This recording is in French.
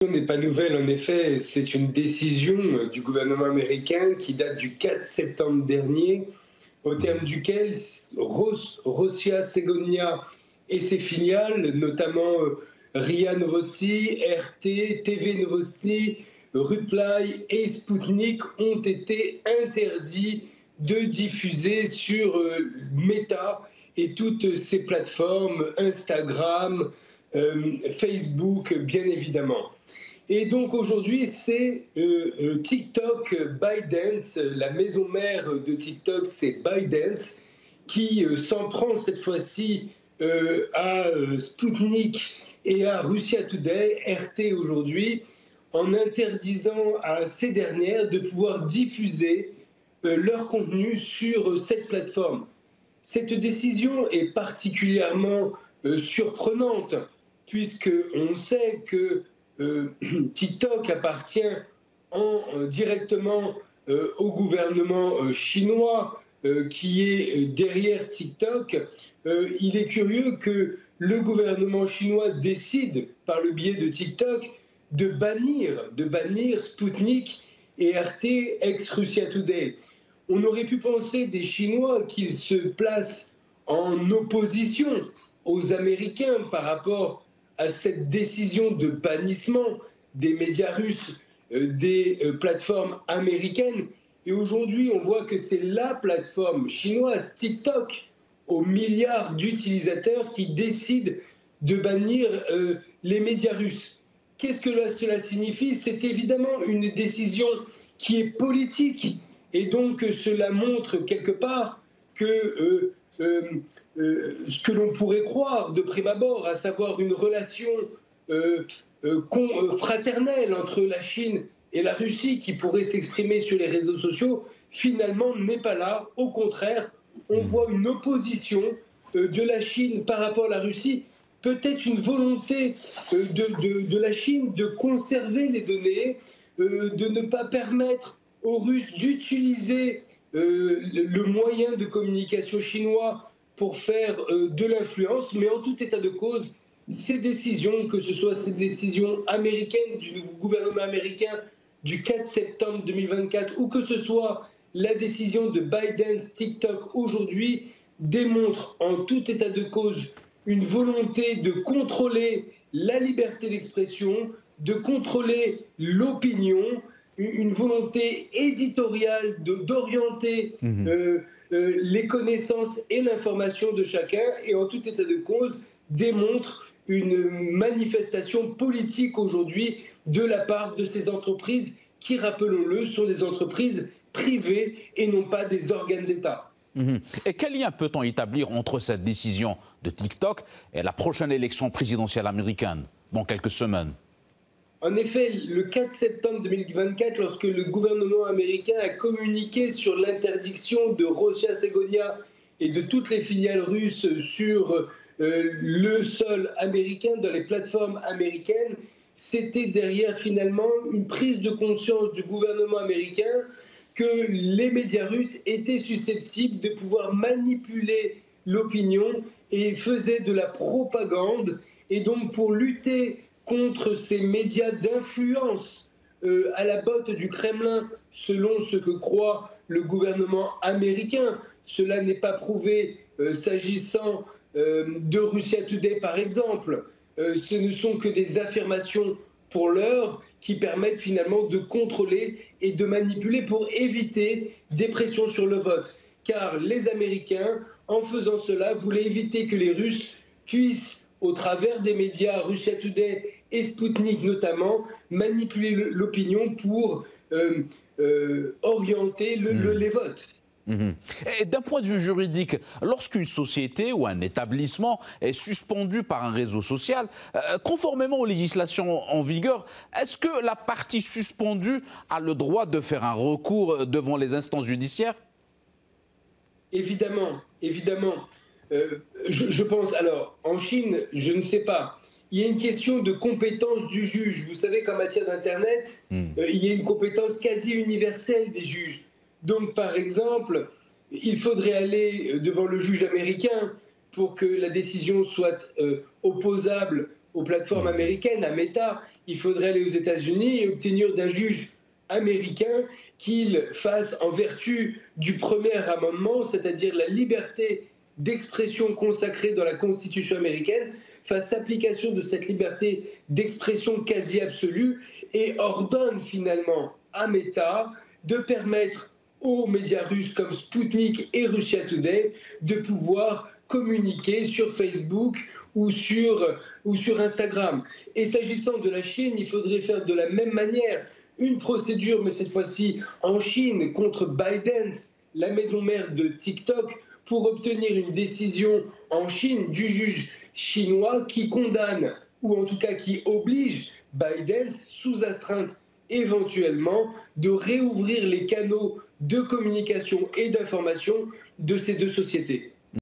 N'est pas nouvelle, en effet, c'est une décision du gouvernement américain qui date du 4 septembre dernier, au terme duquel Rosia Segonia et ses filiales, notamment RIA Novosti, RT, TV Novosti, Reply et Sputnik, ont été interdits de diffuser sur Meta et toutes ces plateformes, Instagram, Facebook, bien évidemment. Et donc aujourd'hui, c'est TikTok, ByteDance, la maison mère de TikTok, c'est ByteDance, qui s'en prend cette fois-ci à Sputnik et à Russia Today, RT aujourd'hui, en interdisant à ces dernières de pouvoir diffuser leur contenu sur cette plateforme. Cette décision est particulièrement surprenante, puisqu'on sait que TikTok appartient directement au gouvernement chinois qui est derrière TikTok. Il est curieux que le gouvernement chinois décide, par le biais de TikTok, de bannir Sputnik et RT ex-Russia Today. On aurait pu penser des Chinois qu'ils se placent en opposition aux Américains par rapport à cette décision de bannissement des médias russes, des plateformes américaines. Et aujourd'hui, on voit que c'est la plateforme chinoise, TikTok, aux milliards d'utilisateurs, qui décide de bannir les médias russes. Qu'est-ce que cela signifie? C'est évidemment une décision qui est politique. Et donc, cela montre quelque part que ce que l'on pourrait croire de prime abord, à savoir une relation fraternelle entre la Chine et la Russie qui pourrait s'exprimer sur les réseaux sociaux, finalement n'est pas là. Au contraire, on voit une opposition de la Chine par rapport à la Russie, peut-être une volonté de la Chine de conserver les données, de ne pas permettre aux Russes d'utiliser le moyen de communication chinois pour faire de l'influence, mais en tout état de cause, ces décisions, que ce soit ces décisions américaines du nouveau gouvernement américain du 4 septembre 2024 ou que ce soit la décision de ByteDance, TikTok aujourd'hui, démontrent en tout état de cause une volonté de contrôler la liberté d'expression, de contrôler l'opinion, une volonté éditoriale d'orienter les connaissances et l'information de chacun, et en tout état de cause démontre une manifestation politique aujourd'hui de la part de ces entreprises qui, rappelons-le, sont des entreprises privées et non pas des organes d'État. Et quel lien peut-on établir entre cette décision de TikTok et la prochaine élection présidentielle américaine dans quelques semaines? En effet, le 4 septembre 2024, lorsque le gouvernement américain a communiqué sur l'interdiction de Rosia Segonia et de toutes les filiales russes sur le sol américain, dans les plateformes américaines, c'était derrière finalement une prise de conscience du gouvernement américain que les médias russes étaient susceptibles de pouvoir manipuler l'opinion et faisaient de la propagande. Et donc pour lutter contre ces médias d'influence à la botte du Kremlin, selon ce que croit le gouvernement américain. Cela n'est pas prouvé s'agissant de Russia Today, par exemple. Ce ne sont que des affirmations pour l'heure qui permettent finalement de contrôler et de manipuler pour éviter des pressions sur le vote. Car les Américains, en faisant cela, voulaient éviter que les Russes puissent, au travers des médias Russia Today et Sputnik notamment, manipuler l'opinion pour orienter les votes. Et d'un point de vue juridique, lorsqu'une société ou un établissement est suspendu par un réseau social, conformément aux législations en vigueur, est-ce que la partie suspendue a le droit de faire un recours devant les instances judiciaires? Évidemment, évidemment. Je pense, alors, en Chine, je ne sais pas. Il y a une question de compétence du juge. Vous savez qu'en matière d'Internet, il y a une compétence quasi universelle des juges. Donc, par exemple, il faudrait aller devant le juge américain pour que la décision soit opposable aux plateformes américaines, à Meta. Il faudrait aller aux États-Unis et obtenir d'un juge américain qu'il fasse, en vertu du premier amendement, c'est-à-dire la liberté d'expression consacrée dans la Constitution américaine, fasse application de cette liberté d'expression quasi absolue et ordonne finalement à Meta de permettre aux médias russes comme Sputnik et Russia Today de pouvoir communiquer sur Facebook ou sur Instagram. Et s'agissant de la Chine, il faudrait faire de la même manière une procédure, mais cette fois-ci en Chine, contre ByteDance, la maison mère de TikTok, pour obtenir une décision en Chine du juge chinois qui condamne, ou en tout cas qui oblige ByteDance, sous astreinte éventuellement, de réouvrir les canaux de communication et d'information de ces deux sociétés.